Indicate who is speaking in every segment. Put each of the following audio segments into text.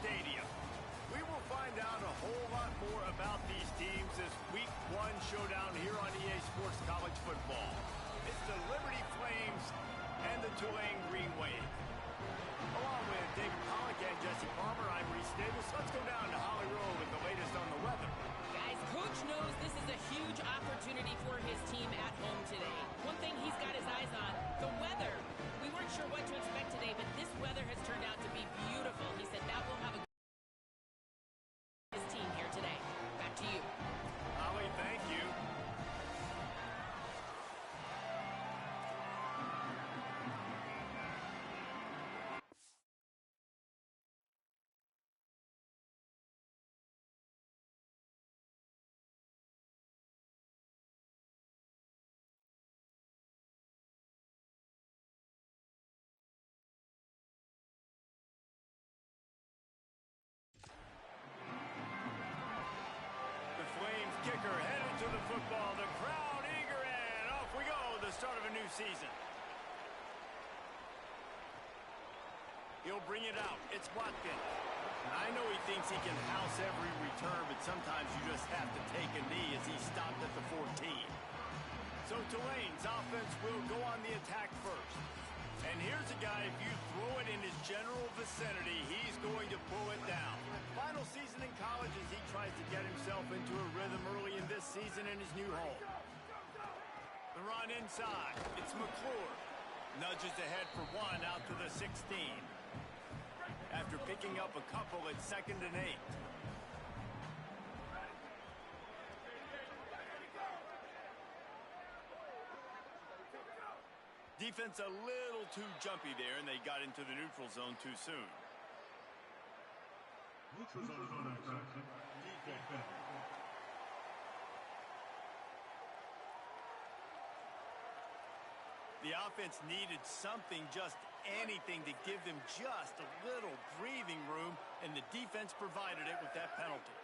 Speaker 1: stadium. We will find out a whole lot more about these teams this Week 1 showdown here on EA Sports College Football. It's the Liberty Flames and the Tulane Green Wave. Along with David Pollack and Jesse Palmer, I'm Reese Davis. Let's go down to Holly Road with the latest on the weather.
Speaker 2: Guys, Coach knows this is a huge opportunity for his team at home today. One thing he's got his eyes on, the weather. We weren't sure what to expect today, but this weather has turned out to be beautiful. He said that will have a his team here today. Back to you.
Speaker 1: Holly, thank you. Kicker headed to the football. The crowd eager, and off we go. The start of a new season. He'll bring it out. It's Watkins. I know he thinks he can house every return, but sometimes you just have to take a knee as he stopped at the 14. So Tulane's offense will go on the attack first. And here's a guy, if you throw it in his general vicinity, he's going to pull it down. Final season in college as he tries to get himself into a rhythm early in this season in his new home. The run inside. It's McClure. Nudges ahead for one out to the 16. After picking up a couple, it's 2nd and 8. Defense a little too jumpy there, and they got into the neutral zone too soon.
Speaker 3: Neutral zone action. Defense.
Speaker 1: The offense needed something, just anything, to give them just a little breathing room, and the defense provided it with that penalty.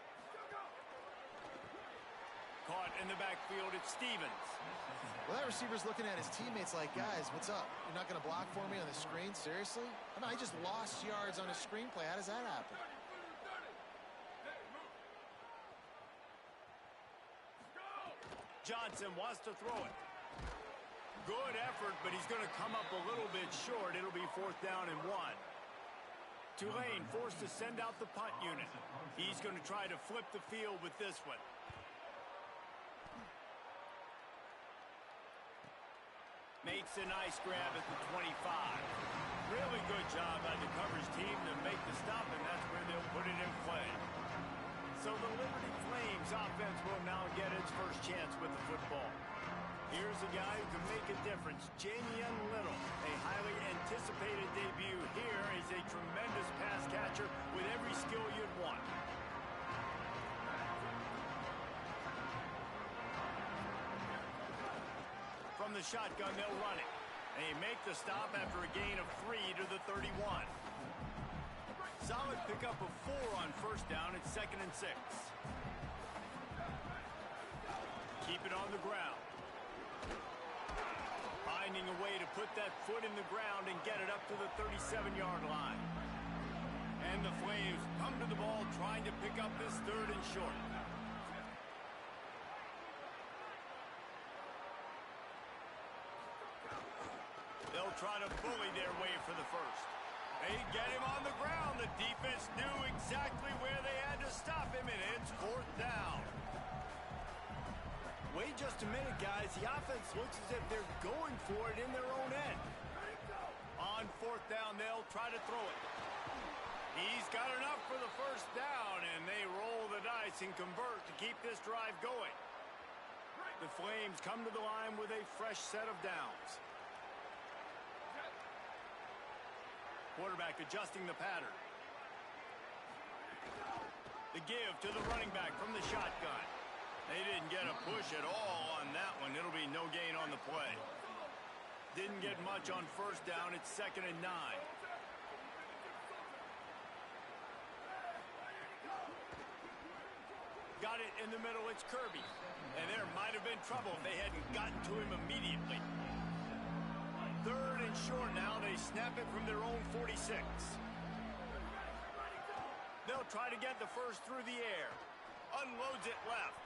Speaker 1: Caught in the backfield, it's Stevens.
Speaker 4: Well, that receiver's looking at his teammates like, guys, what's up? You're not going to block for me on the screen? Seriously? I mean, I just lost yards on a screenplay. How does that happen?
Speaker 1: Johnson wants to throw it. Good effort, but he's going to come up a little bit short. It'll be 4th down and 1. Tulane forced to send out the punt unit. He's going to try to flip the field with this one. Makes a nice grab at the 25. Really good job by the coverage team to make the stop, and that's where they'll put it in play. So the Liberty Flames offense will now get its first chance with the football. Here's a guy who can make a difference, Jamian Little. A highly anticipated debut here. He's a tremendous pass catcher with every skill you'd want. From the shotgun, they'll run it. They make the stop after a gain of 3 to the 31. Solid pickup of 4 on 1st down. It's 2nd and 6. Keep it on the ground. Finding a way to put that foot in the ground and get it up to the 37-yard line. And the Flames come to the ball trying to pick up this 3rd and short. They'll try to bully their way for the first. They get him on the ground. The defense knew exactly where they had to stop him, and it's 4th down. Wait just a minute, guys. The offense looks as if they're going for it in their own end. On 4th down, they'll try to throw it. He's got enough for the 1st down, and they roll the dice and convert to keep this drive going. The Flames come to the line with a fresh set of downs. Quarterback adjusting the pattern. The give to the running back from the shotgun. They didn't get a push at all on that one. It'll be no gain on the play. Didn't get much on 1st down. It's 2nd and 9. Got it in the middle. It's Kirby. And there might have been trouble if they hadn't gotten to him immediately. 3rd and short now. They snap it from their own 46. They'll try to get the first through the air. Unloads it left.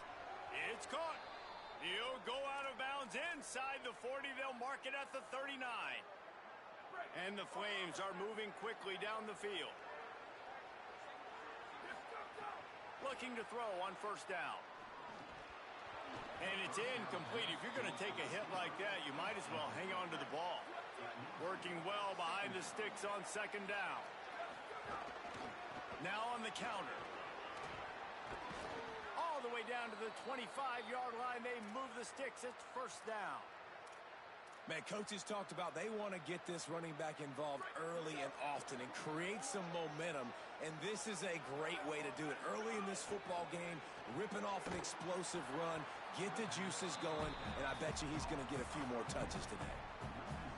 Speaker 1: It's caught. He'll go out of bounds inside the 40. They'll mark it at the 39. And the Flames are moving quickly down the field. Looking to throw on first down. And it's incomplete. If you're going to take a hit like that, you might as well hang on to the ball. Working well behind the sticks on second down. Now on the counter. All the way down to the 25-yard line. They move the sticks. It's first down.
Speaker 5: Man, coaches talked about they want to get this running back involved early and often and create some momentum, and this is a great way to do it. Early in this football game, ripping off an explosive run, get the juices going, and I bet you he's going to get a few more touches today.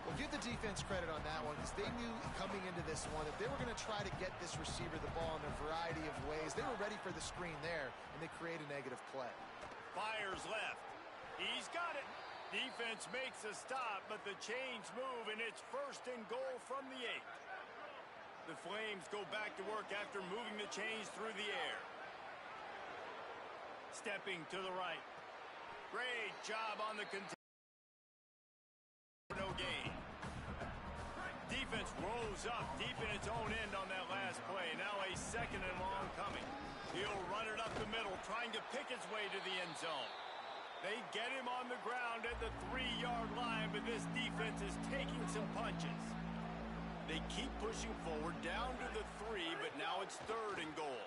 Speaker 4: Well, give the defense credit on that one because they knew coming into this one that they were going to try to get this receiver the ball in a variety of ways. They were ready for the screen there, and they create a negative play.
Speaker 1: Fires left. He's got it. Defense makes a stop, but the chains move, and it's first and goal from the 8. The Flames go back to work after moving the chains through the air. Stepping to the right. Great job on the container. No gain. Defense rolls up deep in its own end on that last play. Now a second and long coming. He'll run it up the middle, trying to pick his way to the end zone. They get him on the ground at the 3-yard line, but this defense is taking some punches. They keep pushing forward down to the 3, but now it's third and goal.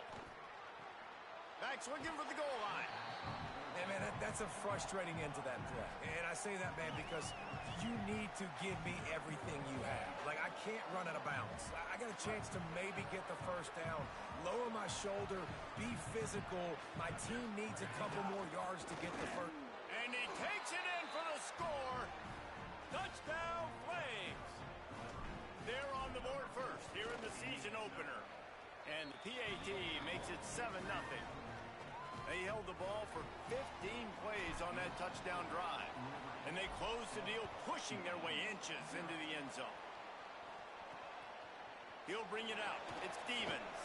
Speaker 1: Back's looking for the goal line.
Speaker 5: Hey, man, that's a frustrating end to that play. And I say that, man, because you need to give me everything you have. Like, I can't run out of bounds. I got a chance to maybe get the first down, lower my shoulder, be physical. My team needs a couple more yards to get the first.
Speaker 1: And he takes it in for the score. Touchdown, Flames. They're on the board first here in the season opener. And the PAT makes it 7-0. They held the ball for 15 plays on that touchdown drive. And they closed the deal, pushing their way inches into the end zone. He'll bring it out. It's Stevens.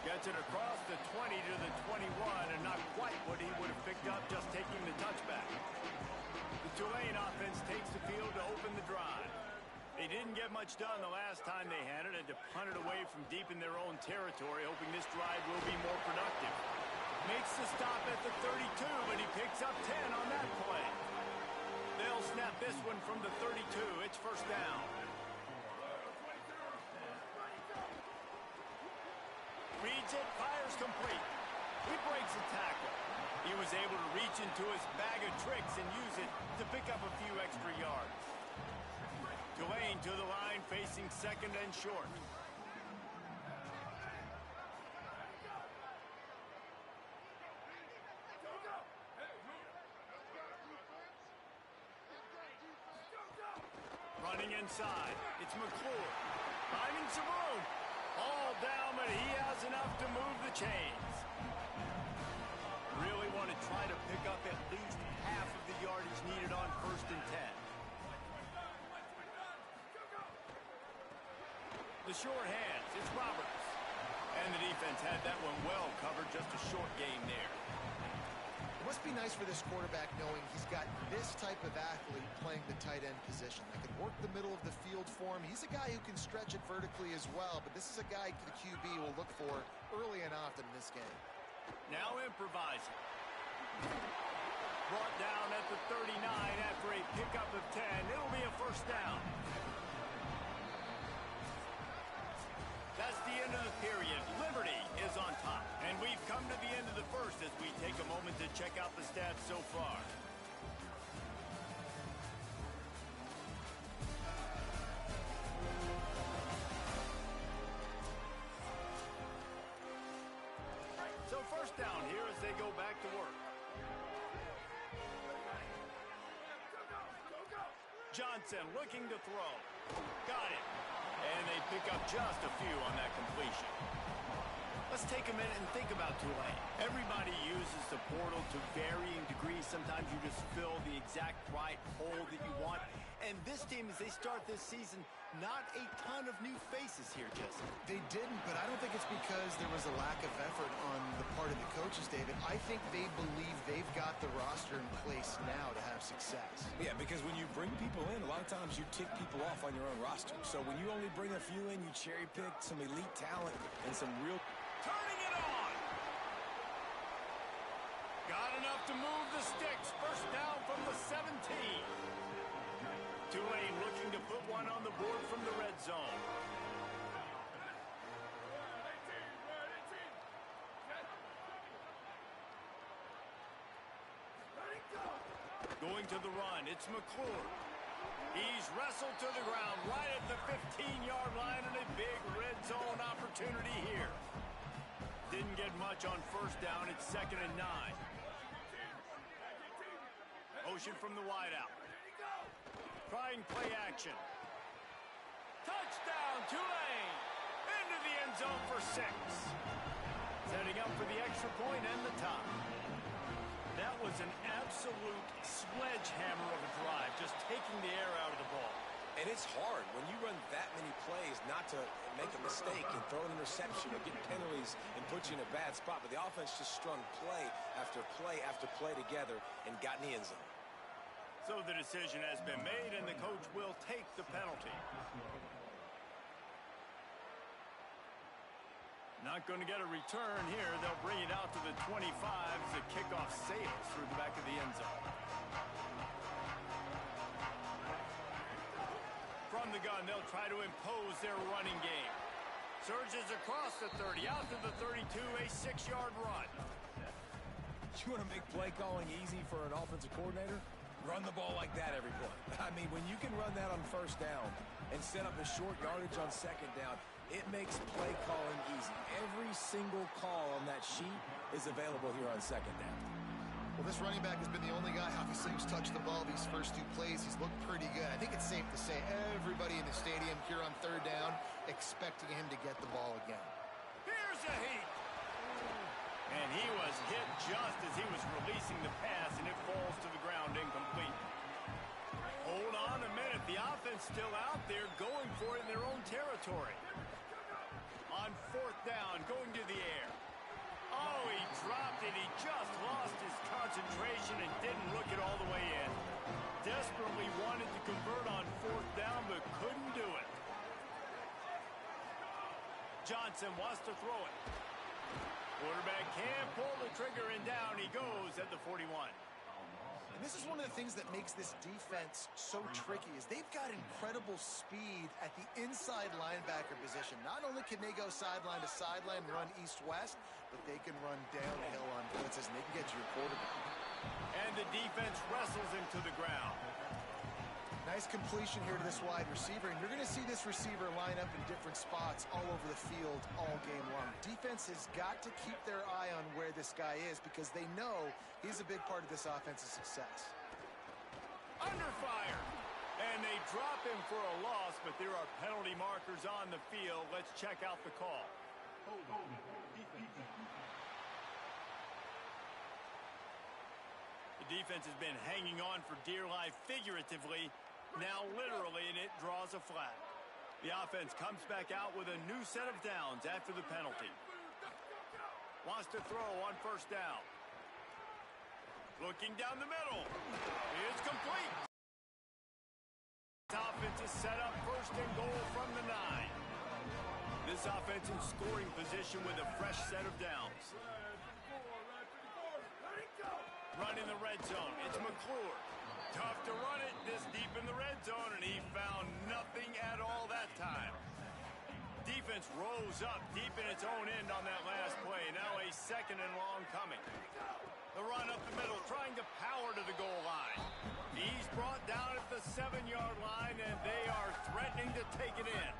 Speaker 1: Gets it across the 20 to the 21, and not quite what he would have picked up just taking the touchback. The Tulane offense takes the field to open the drive. They didn't get much done the last time they had it, and to punt it away from deep in their own territory, hoping this drive will be more productive. Makes the stop at the 32, and he picks up 10 on that play. They'll snap this one from the 32. It's first down. Reads it, fires complete. He breaks a tackle. He was able to reach into his bag of tricks and use it to pick up a few extra yards. Tulane to the line, facing second and short. Running inside. It's McClure. Finding some room. All down, but he has enough to move the chains. Really want to try to pick up at least half of the yardage needed on first and 10. The short hands, it's Roberts. And the defense had that one well covered, just a short gain there.
Speaker 4: It must be nice for this quarterback knowing he's got this type of athlete playing the tight end position. That can work the middle of the field for him. He's a guy who can stretch it vertically as well, but this is a guy the QB will look for early and often in this game.
Speaker 1: Now improvising. Brought down at the 39 after a pickup of 10. It'll be a first down. That's the end of the period. Liberty is on top. And we've come to the end of the first as we take a moment to check out the stats so far. So first down here as they go back to work. Johnson looking to throw. Got it. And they pick up just a few on that completion. Let's take a minute and think about Tulane. Everybody uses the portal to varying degrees. Sometimes you just fill the exact right hole that you want. And this team, as they start this season, not a ton of new faces here, Jesse.
Speaker 4: They didn't, but I don't think it's because there was a lack of effort on the part of the coaches, David. I think they believe they've got the roster in place now to have success.
Speaker 5: Yeah, because when you bring people in, a lot of times you tick people off on your own roster. So when you only bring a few in, you cherry pick some elite talent and some real...
Speaker 1: Turning it on. Got enough to move the sticks. First down from the 17. Tulane looking to put one on the board from the red zone. Going to the run, it's McClure. He's wrestled to the ground right at the 15-yard line, and a big red zone opportunity here. Didn't get much on first down. It's 2nd and 9. Motion from the wideout. Trying play action. Touchdown, Tulane! Into the end zone for 6. Setting up for the extra point and the tie. That was an absolute sledgehammer of a drive, just taking the air out of the ball.
Speaker 5: And it's hard when you run that many plays not to make a mistake and throw an interception or get penalties and put you in a bad spot. But the offense just strung play after play after play together and got in the end zone.
Speaker 1: So the decision has been made, and the coach will take the penalty. Not going to get a return here. They'll bring it out to the 25 as the kickoff sails through the back of the end zone. From the gun, they'll try to impose their running game. Surges across the 30, out to the 32, a 6-yard run.
Speaker 5: You want to make play calling easy for an offensive coordinator? Run the ball like that every play. I mean, when you can run that on first down and set up a short yardage on second down, it makes play calling easy. Every single call on that sheet is available here on second down.
Speaker 4: Well, this running back has been the only guy, obviously, who's touched the ball these first 2 plays. He's looked pretty good. I think it's safe to say everybody in the stadium here on third down expecting him to get the ball again.
Speaker 1: Here's a heat. And he was hit just as he was releasing the pass, and it falls to the ground incomplete. Hold on a minute. The offense still out there going for it in their own territory. On 4th down, going to the air. Oh, he dropped it. He just lost his concentration and didn't look it all the way in. Desperately wanted to convert on 4th down, but couldn't do it. Johnson wants to throw it. Quarterback can't pull the trigger, and down he goes at the 41.
Speaker 4: And this is one of the things that makes this defense so tricky is they've got incredible speed at the inside linebacker position. Not only can they go sideline to sideline, run east-west, but they can run downhill on blitzes, and they can get to your quarterback.
Speaker 1: And the defense wrestles him to the ground.
Speaker 4: Nice completion here to this wide receiver, and you're going to see this receiver line up in different spots all over the field all game long. Defense has got to keep their eye on where this guy is because they know he's a big part of this offense's success.
Speaker 1: Under fire, and they drop him for a loss, but there are penalty markers on the field. Let's check out the call. The defense has been hanging on for dear life figuratively, now literally, and it draws a flag. The offense comes back out with a new set of downs after the penalty. Wants to throw on 1st down. Looking down the middle. It's complete. This offense is set up 1st and goal from the 9. This offense in scoring position with a fresh set of downs. Run in the red zone. It's McClure. Tough to run it this deep in the red zone, and he found nothing at all that time. Defense rose up deep in its own end on that last play. Now a 2nd and long coming. The run up the middle, trying to power to the goal line. He's brought down at the 7-yard line, and they are threatening to take it in.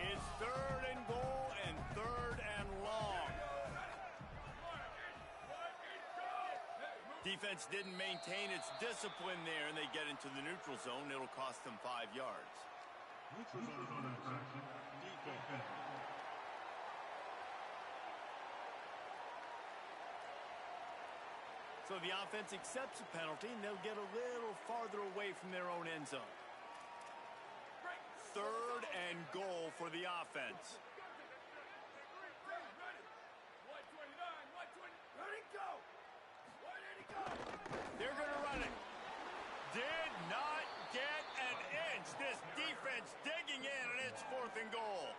Speaker 1: It's 3rd and goal and 3rd and long. Defense didn't maintain its discipline there, and they get into the neutral zone. It'll cost them 5 yards. So the offense accepts the penalty, and they'll get a little farther away from their own end zone. 3rd and goal for the offense. They're going to run it. Did not get an inch. This defense digging in, and it's 4th and goal.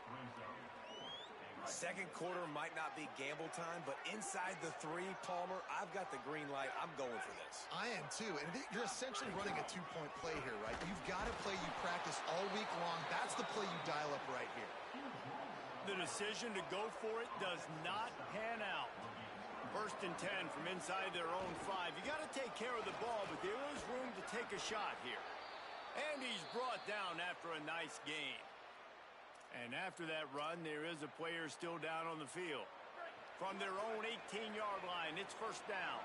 Speaker 5: Second quarter might not be gamble time, but inside the 3, Palmer, I've got the green light. I'm going for this.
Speaker 4: I am too, and you're essentially running a 2-point play here, right? You've got to play you practice all week long. That's the play you dial up right here.
Speaker 1: The decision to go for it does not pan out. 1st and 10 from inside their own 5. You got to take care of the ball, but there is room to take a shot here. And he's brought down after a nice gain. And after that run, there is a player still down on the field. From their own 18-yard line, it's 1st down.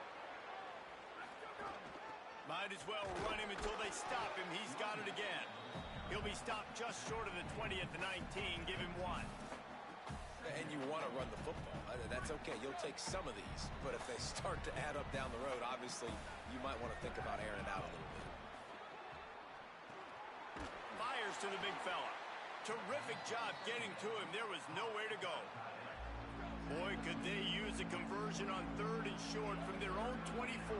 Speaker 1: Might as well run him until they stop him. He's got it again. He'll be stopped just short of the 20 at the 19. Give him 1.
Speaker 5: And you want to run the football. That's okay. You'll take some of these. But if they start to add up down the road, obviously, you might want to think about airing it out a little bit.
Speaker 1: Fires to the big fella. Terrific job getting to him. There was nowhere to go. Boy, could they use a conversion on 3rd and short from their own 24.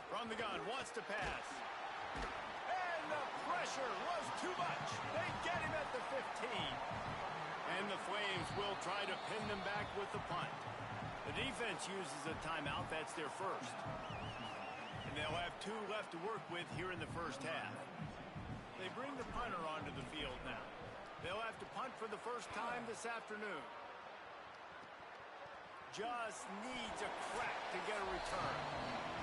Speaker 1: From the gun, wants to pass. And the pressure was too much. They get him at the 15. And the Flames will try to pin them back with the punt. The defense uses a timeout. That's their first. And they'll have 2 left to work with here in the 1st half. They bring the punter onto the field now. They'll have to punt for the first time this afternoon. Just needs a crack to get a return.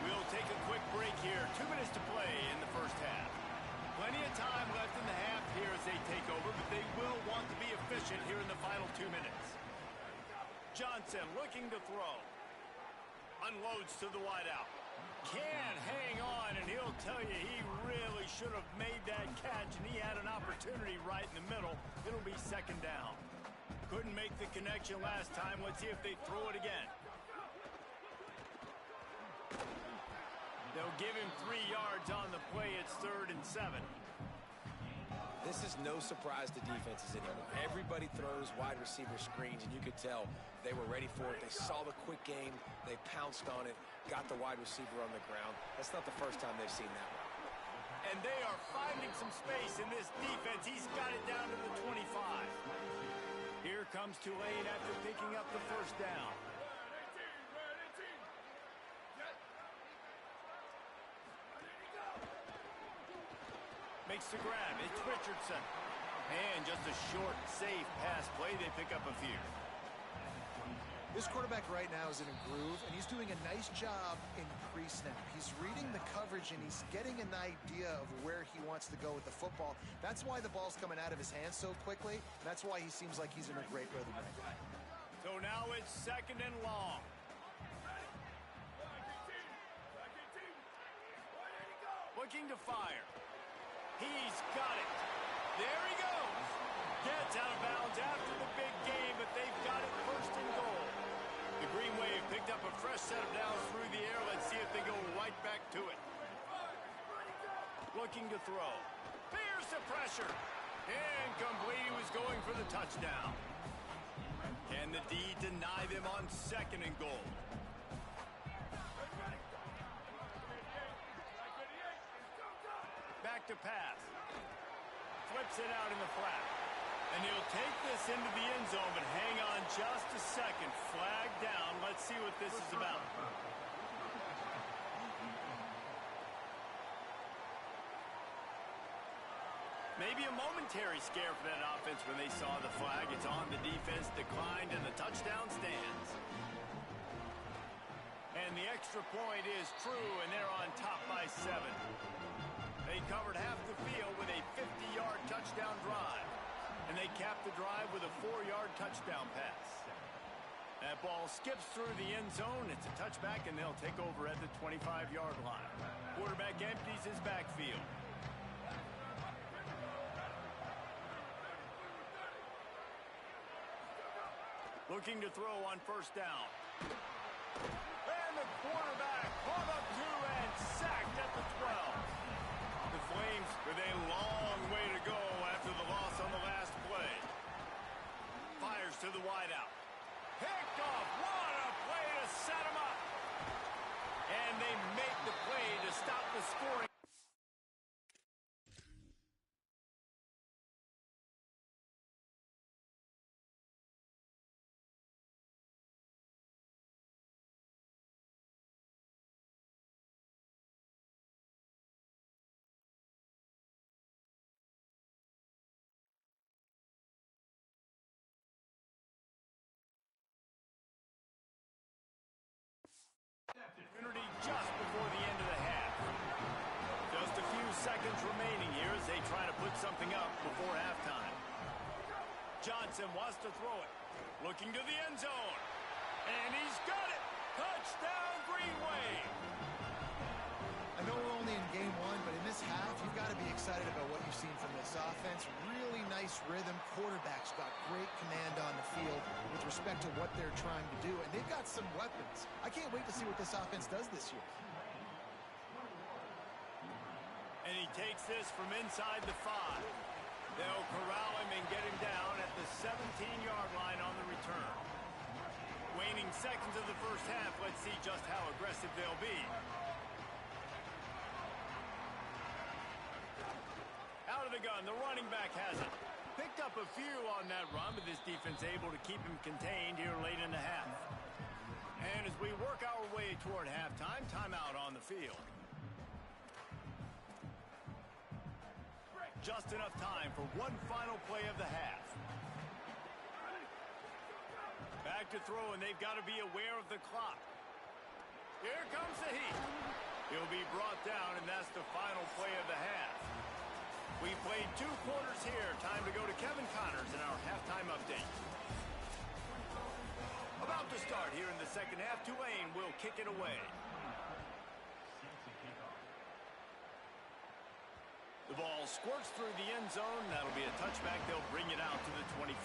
Speaker 1: We'll take a quick break here. 2 minutes to play in the 1st half. Plenty of time left in the half here as they take over, but they will want to be efficient here in the final 2 minutes. Johnson looking to throw. Unloads to the wideout. Can't hang on, and he'll tell you he really should have made that catch, and he had an opportunity right in the middle. It'll be 2nd down. Couldn't make the connection last time. Let's see if they throw it again. They'll give him 3 yards on the play. It's 3rd and 7.
Speaker 5: This is no surprise to defenses anymore. Everybody throws wide receiver screens, and you could tell they were ready for it. They saw the quick game. They pounced on it, got the wide receiver on the ground. That's not the first time they've seen that one.
Speaker 1: And they are finding some space in this defense. He's got it down to the 25. Here comes Tulane after picking up the 1st down. Makes the grab. It's Richardson. And just a short, safe pass play. They pick up a few.
Speaker 4: This quarterback right now is in a groove, and he's doing a nice job in pre-snap. He's reading the coverage, and he's getting an idea of where he wants to go with the football. That's why the ball's coming out of his hands so quickly. That's why he seems like he's in a great rhythm right now.
Speaker 1: So now it's 2nd and long. Looking to fire. He's got it. There he goes. Gets out of bounds after the big game, but they've got it 1st and goal. The Green Wave picked up a fresh set of downs through the air. Let's see if they go right back to it. Looking to throw. Here's the pressure. Incomplete. He was going for the touchdown. Can the D deny them on 2nd and goal? Back to pass. Flips it out in the flat. And he'll take this into the end zone, but hang on just a second. Flag down. Let's see what this is about. Maybe a momentary scare for that offense when they saw the flag. It's on. The defense declined, and the touchdown stands. And the extra point is true, and they're on top by 7. They covered half the field with a 50-yard touchdown drive. And they capped the drive with a 4-yard touchdown pass. That ball skips through the end zone. It's a touchback, and they'll take over at the 25-yard line. Quarterback empties his backfield. Looking to throw on first down. And the quarterback caught up to and sacked at the 12. The Flames with a long way to go after the loss on the last play. Fires to the wideout. Picked off. What a play to set him up. And they make the play to stop the scoring. Opportunity just before the end of the half. Just a few seconds remaining here as they try to put something up before halftime. Johnson wants to throw it. Looking to the end zone. And he's got it. Touchdown, Green Wave.
Speaker 4: I know we're only in game one, but in this half, you've got to be excited about what you've seen from this offense. Really nice rhythm. Quarterback's got great command on the field with respect to what they're trying to do, and they've got some weapons. I can't wait to see what this offense does this year.
Speaker 1: And he takes this from inside the 5. They'll corral him and get him down at the 17-yard line on the return. Waning seconds of the first half, let's see just how aggressive they'll be. Out of the gun, the running back has it. Picked up a few on that run, but this defense able to keep him contained here late in the half. And as we work our way toward halftime, timeout on the field. Just enough time for one final play of the half. Back to throw, and they've got to be aware of the clock. Here comes the heat. He'll be brought down, and that's the final play of the half. We played 2 quarters here. Time to go to Kevin Connors in our halftime update. About to start here in the second half. Tulane will kick it away. The ball squirts through the end zone. That'll be a touchback. They'll bring it out to the 25.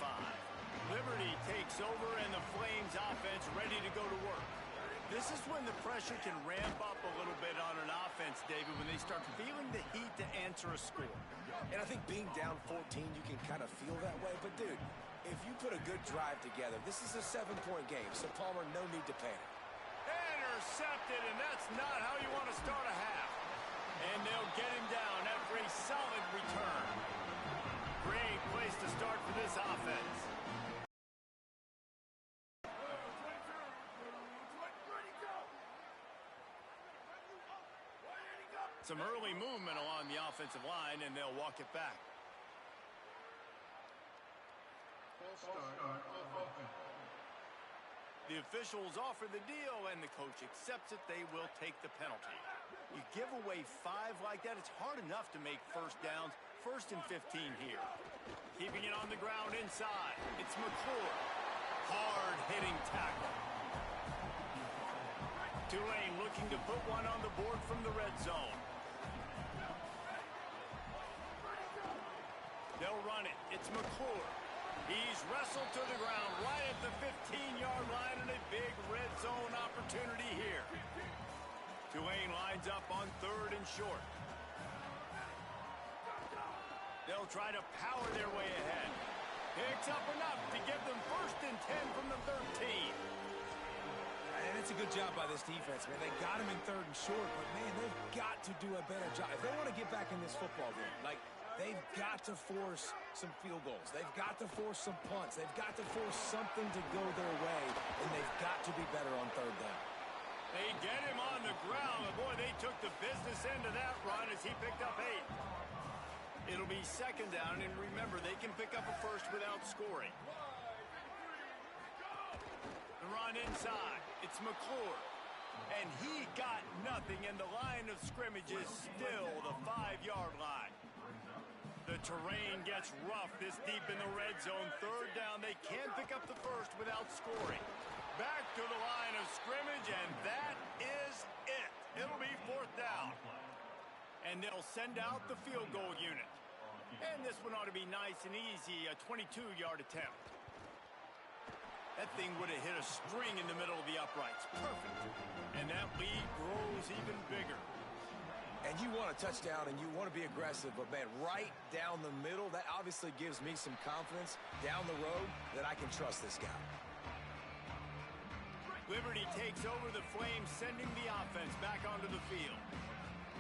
Speaker 1: Liberty takes over, and the Flames offense ready to go to work. This is when the pressure can ramp up a little bit on an offense, David, when they start feeling the heat to answer a score.
Speaker 5: And I think being down 14, you can kind of feel that way. But, dude, if you put a good drive together, this is a 7-point game, so Palmer, no need to panic.
Speaker 1: Intercepted, and that's not how you want to start a half. And they'll get him down after a solid return. Great place to start for this offense. Some early movement along the offensive line, and they'll walk it back. The officials offer the deal, and the coach accepts it. They will take the penalty. You give away 5 like that, it's hard enough to make first downs. 1st and 15 here. Keeping it on the ground inside. It's McClure. Hard-hitting tackle. Tulane looking to put one on the board from the red zone. They'll run it. It's McClure. He's wrestled to the ground right at the 15-yard line, and a big red zone opportunity here. Tulane lines up on 3rd and short. They'll try to power their way ahead. Picks up enough to give them 1st and 10 from the 13.
Speaker 5: And it's a good job by this defense, man. They got him in 3rd and short, but, man, they've got to do a better job. If they want to get back in this football game, like, they've got to force some field goals. They've got to force some punts. They've got to force something to go their way, and they've got to be better on 3rd down.
Speaker 1: They get him on the ground, and boy, they took the business end of that run as he picked up 8. It'll be 2nd down, and remember, they can pick up a 1st without scoring. The run inside. It's McClure. And he got nothing, and the line of scrimmage is still the 5-yard line. The terrain gets rough this deep in the red zone. 3rd down, they can pick up the 1st without scoring. Back to the line of scrimmage, and that is it. It'll be 4th down. And they'll send out the field goal unit. And this one ought to be nice and easy, a 22-yard attempt. That thing would have hit a string in the middle of the uprights. Perfect. And that lead grows even bigger.
Speaker 5: And you want a touchdown and you want to be aggressive, but, man, right down the middle, that obviously gives me some confidence down the road that I can trust this guy.
Speaker 1: Liberty takes over the Flames, sending the offense back onto the field.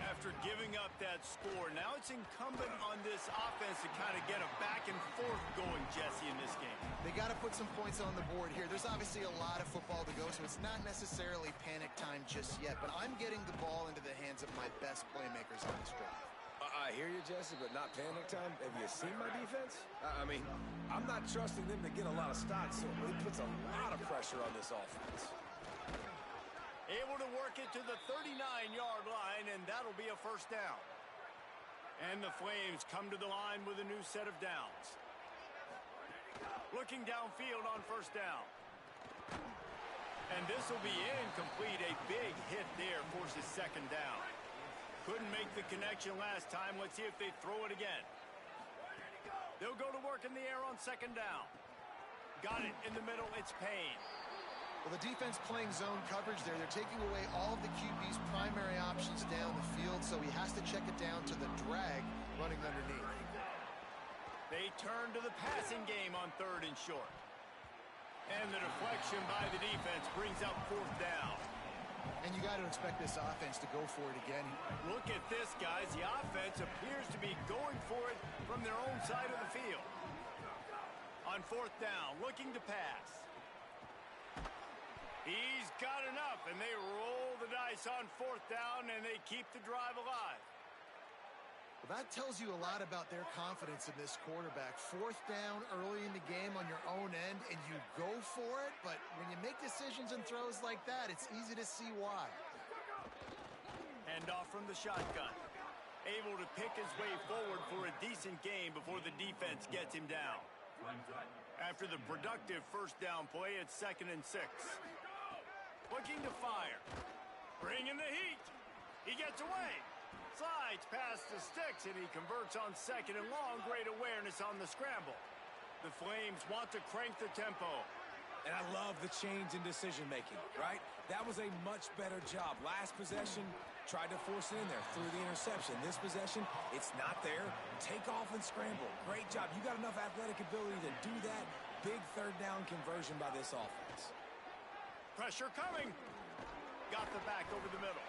Speaker 1: After giving up that score, now it's incumbent on this offense to kind of get a back and forth going, Jesse, in this game.
Speaker 4: They got to put some points on the board here. There's obviously a lot of football to go, so it's not necessarily panic time just yet, but I'm getting the ball into the hands of my best playmakers on this drive.
Speaker 5: I hear you, Jesse, but not panic time. Have you seen my defense? I mean, I'm not trusting them to get a lot of stops, so it puts a lot of pressure on this offense.
Speaker 1: Able to work it to the 39-yard line, and that'll be a first down. And the Flames come to the line with a new set of downs. Looking downfield on first down. And this will be incomplete. A big hit there forces second down. Couldn't make the connection last time. Let's see if they throw it again. They'll go to work in the air on second down. Got it in the middle. It's Payne.
Speaker 4: Well, the defense playing zone coverage there. They're taking away all of the QB's primary options down the field, so he has to check it down to the drag running underneath.
Speaker 1: They turn to the passing game on third and short. And the deflection by the defense brings up fourth down.
Speaker 4: And you got to expect this offense to go for it again.
Speaker 1: Look at this, guys. The offense appears to be going for it from their own side of the field. On fourth down, looking to pass. He's got enough, and they roll the dice on fourth down, and they keep the drive alive.
Speaker 4: Well, that tells you a lot about their confidence in this quarterback. Fourth down early in the game on your own end, and you go for it, but when you make decisions and throws like that, it's easy to see why.
Speaker 1: Hand off from the shotgun. Able to pick his way forward for a decent game before the defense gets him down. After the productive first down play, it's 2nd and 6. Looking to fire. Bringing the heat. He gets away. Slides past the sticks, and he converts on second and long. Great awareness on the scramble. The Flames want to crank the tempo.
Speaker 5: And I love the change in decision-making, right? That was a much better job. Last possession, tried to force it in there through the interception. This possession, it's not there. Take off and scramble. Great job. You got enough athletic ability to do that. Big third down conversion by this offense.
Speaker 1: Pressure coming. Got the back over the middle.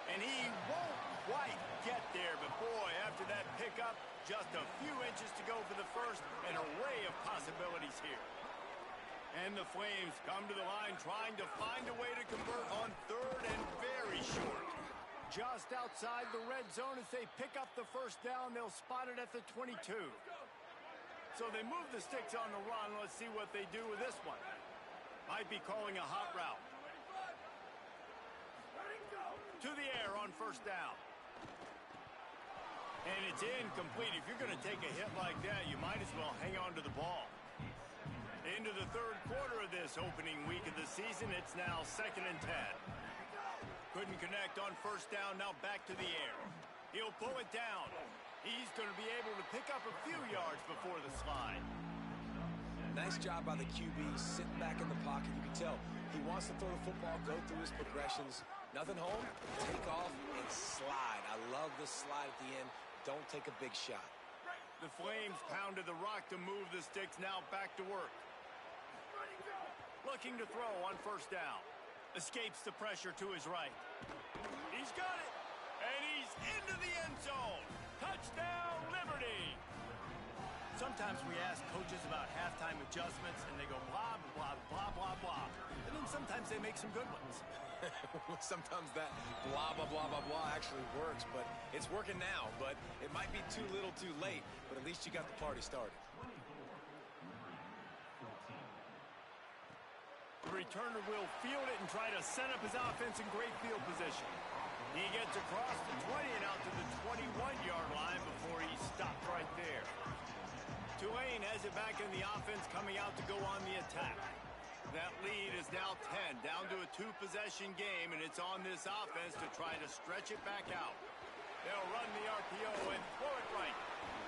Speaker 1: And he won't quite get there, but boy, after that pickup, just a few inches to go for the first. An array of possibilities here. And the Flames come to the line trying to find a way to convert on third and very short. Just outside the red zone as they pick up the first down. They'll spot it at the 22. So they move the sticks on the run. Let's see what they do with this one. Might be calling a hot route. To the air on first down. And it's incomplete. If you're going to take a hit like that, you might as well hang on to the ball. Into the third quarter of this opening week of the season, it's now 2nd and 10. Couldn't connect on first down, now back to the air. He'll pull it down. He's going to be able to pick up a few yards before the slide.
Speaker 5: Nice job by the QB, sitting back in the pocket. You can tell he wants to throw the football, go through his progressions. Nothing home, take off, and slide. I love the slide at the end. Don't take a big shot.
Speaker 1: The Flames pounded the rock to move the sticks, now back to work. Looking to throw on first down. Escapes the pressure to his right. He's got it, and he's into the end zone. Touchdown, Liberty! Sometimes we ask coaches about halftime adjustments, and they go blah, blah, blah, blah, blah. And then sometimes they make some good ones.
Speaker 5: Sometimes that blah, blah, blah, blah, blah actually works, but it's working now. But it might be too little too late, but at least you got the party started.
Speaker 1: The returner will field it and try to set up his offense in great field position. He gets across the 20 and out to the 21-yard line before he stopped right there. Tulane has it back in the offense, coming out to go on the attack. That lead is now 10, down to a two-possession game, and it's on this offense to try to stretch it back out. They'll run the RPO and throw it right.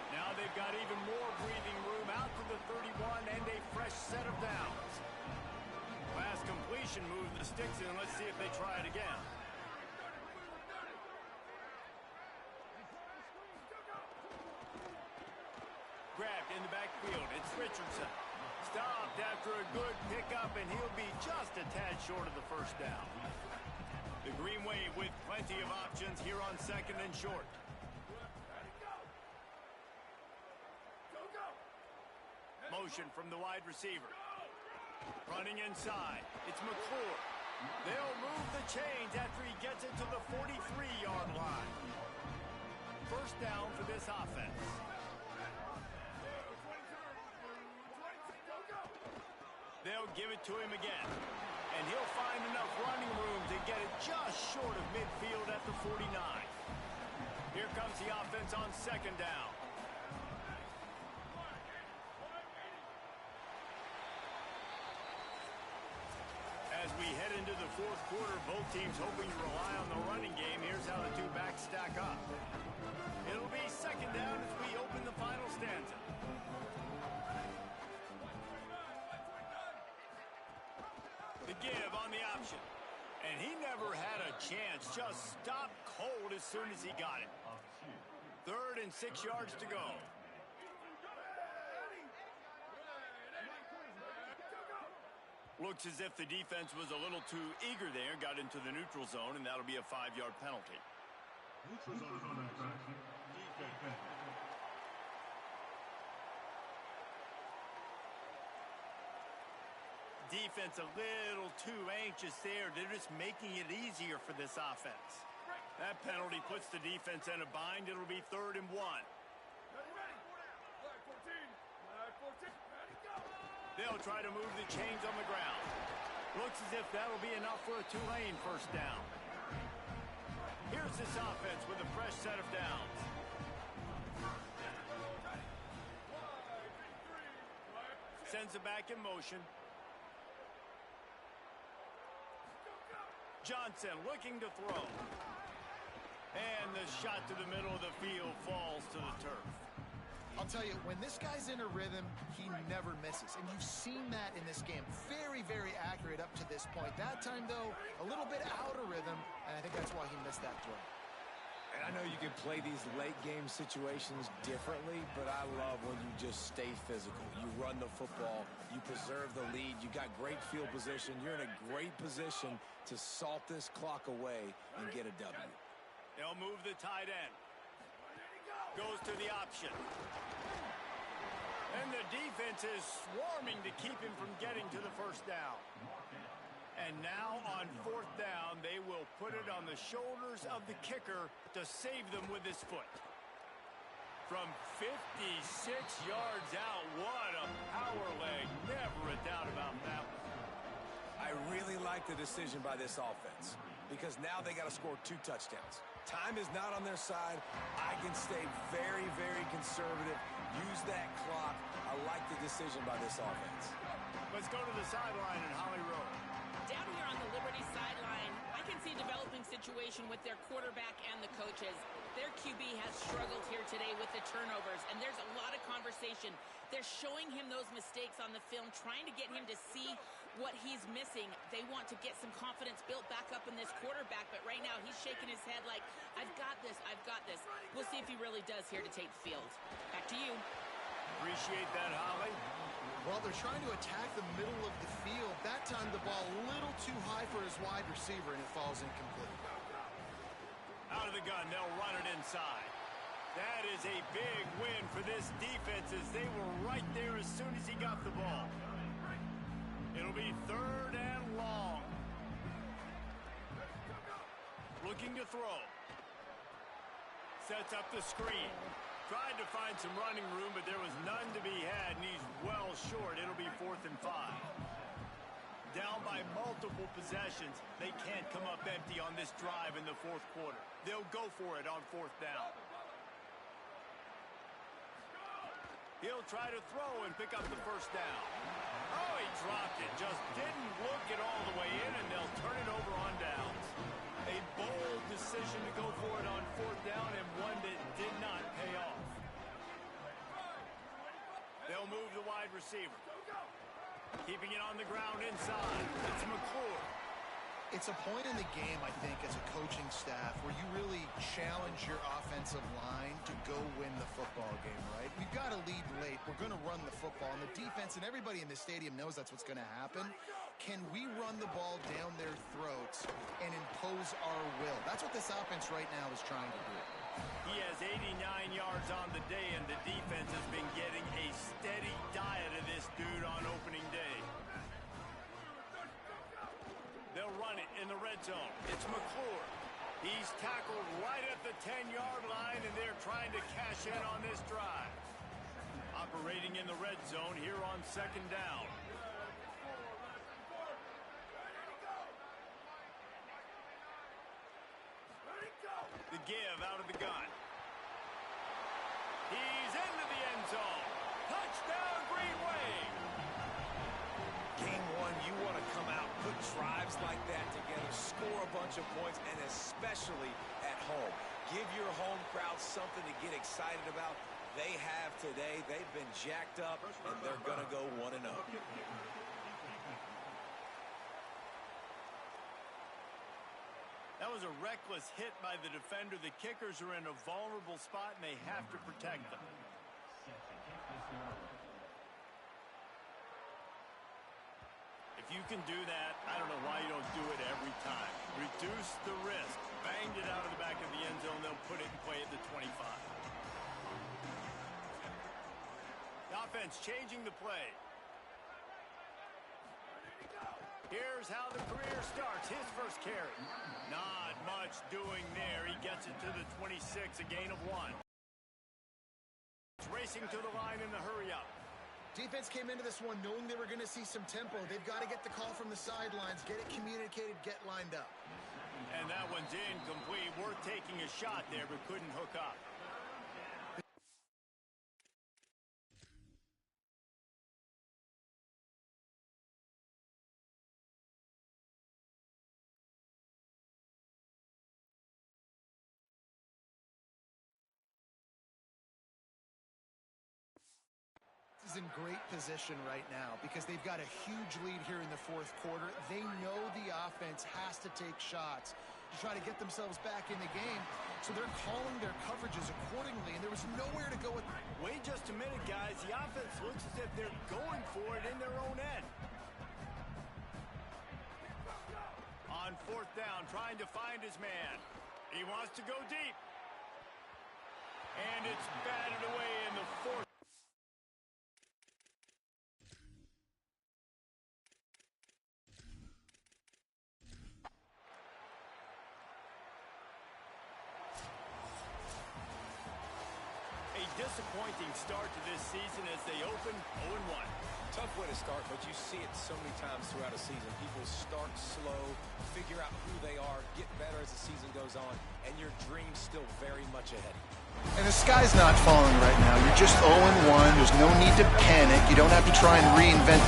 Speaker 1: Now they've got even more breathing room out to the 31 and a fresh set of downs. Last completion moved the sticks in. Let's see if they try it again. Grabbed in the backfield. It's Richardson. Stopped after a good pickup, and he'll be just a tad short of the first down. The Green Wave with plenty of options here on second and short. Motion from the wide receiver. Running inside. It's McClure. They'll move the chains after he gets it to the 43-yard line. First down for this offense. They'll give it to him again. And he'll find enough running room to get it just short of midfield at the 49. Here comes the offense on second down. As we head into the fourth quarter, both teams hoping to rely on the running game. Here's how the two backs stack up. It'll be second down as we open the final stanza. The give on the option. And he never had a chance. Just stopped cold as soon as he got it. 3rd and 6 yards to go. Looks as if the defense was a little too eager there. Got into the neutral zone, and that'll be a 5-yard penalty.
Speaker 3: Neutral zone infraction. Defense.
Speaker 1: Defense a little too anxious there. They're just making it easier for this offense. That penalty puts the defense in a bind. It'll be 3rd and 1. They'll try to move the chains on the ground. Looks as if that'll be enough for a Tulane first down. Here's this offense with a fresh set of downs. Sends it back in motion. Johnson looking to throw. And the shot to the middle of the field falls to the turf.
Speaker 4: I'll tell you, when this guy's in a rhythm, he never misses. And you've seen that in this game. Very, very accurate up to this point. That time, though, a little bit out of rhythm, and I think that's why he missed that throw.
Speaker 5: And I know you can play these late-game situations differently, but I love when you just stay physical. You run the football. You preserve the lead. You got great field position. You're in a great position to salt this clock away and get a W.
Speaker 1: They'll move the tight end. Goes to the option. And the defense is swarming to keep him from getting to the first down. And now on 4th down, they will put it on the shoulders of the kicker to save them with his foot. From 56 yards out, what a power leg. Never a doubt about that one.
Speaker 5: I really like the decision by this offense because now they got to score 2 touchdowns. Time is not on their side. I can stay very, very conservative. Use that clock. I like the decision by this offense.
Speaker 1: Let's go to the sideline in Holly Road.
Speaker 2: Down here on the Liberty sideline, I can see a developing situation with their quarterback and the coaches. Their QB has struggled here today with the turnovers, and there's a lot of conversation. They're showing him those mistakes on the film, trying to get him to see what he's missing. They want to get some confidence built back up in this quarterback, but right now he's shaking his head like, I've got this, I've got this. We'll see if he really does here to take the field. Back to you.
Speaker 1: Appreciate that, Holly.
Speaker 4: Well, they're trying to attack the middle of the field. That time the ball a little too high for his wide receiver, and it falls incomplete.
Speaker 1: Out of the gun, they'll run it inside. That is a big win for this defense as they were right there as soon as he got the ball. It'll be 3rd and long. Looking to throw. Sets up the screen. Tried to find some running room, but there was none to be had, and he's well short. It'll be 4th and 5. Down by multiple possessions. They can't come up empty on this drive in the 4th quarter. They'll go for it on 4th down. He'll try to throw and pick up the first down. Oh, he dropped it. Just didn't look it all the way in, and they'll turn it over on downs. A bold decision to go for it on 4th down, and one that did not pay off. They'll move the wide receiver. Keeping it on the ground inside. It's McClure.
Speaker 4: It's a point in the game, I think, as a coaching staff where you really challenge your offensive line to go win the football game, right? We've got to lead late. We're going to run the football. And the defense and everybody in the stadium knows that's what's going to happen. Can we run the ball down their throats and impose our will? That's what this offense right now is trying to do.
Speaker 1: He has 89 yards on the day, and the defense has been getting a steady diet of this dude on opening day. They'll run it in the red zone. It's McClure. He's tackled right at the 10-yard line, and they're trying to cash in on this drive. Operating in the red zone here on second down. The give out of the gun. He's into the end zone. Touchdown, Green Wave.
Speaker 5: Game one, you want to come out, put drives like that together, score a bunch of points, and especially at home. Give your home crowd something to get excited about. They have today. They've been jacked up, and they're going to go 1-0.
Speaker 1: That was a reckless hit by the defender. The kickers are in a vulnerable spot, and they have to protect them. If you can do that, I don't know why you don't do it every time. Reduce the risk. Banged it out of the back of the end zone. They'll put it in play at the 25. The offense changing the play. Here's how the career starts. His first carry. Not much doing there. He gets it to the 26, a gain of 1. Racing to the line in the hurry-up.
Speaker 4: Defense came into this one knowing they were going to see some tempo. They've got to get the call from the sidelines, get it communicated, get lined up.
Speaker 1: And that one's incomplete. Worth taking a shot there, but couldn't hook up.
Speaker 4: In great position right now because they've got a huge lead here in the fourth quarter. They know the offense has to take shots to try to get themselves back in the game, so they're calling their coverages accordingly, and there was nowhere to go with.
Speaker 1: Wait just a minute, guys. The offense looks as if they're going for it in their own end. On fourth down, trying to find his man. He wants to go deep. And it's batted away in the fourth. Disappointing start to this season as they open 0-1.
Speaker 5: Tough way to start, but you see it so many times throughout a season. People start slow, figure out who they are, get better as the season goes on, and your dream's still very much ahead.
Speaker 4: And the sky's not falling right now. You're just 0-1. There's no need to panic. You don't have to try and reinvent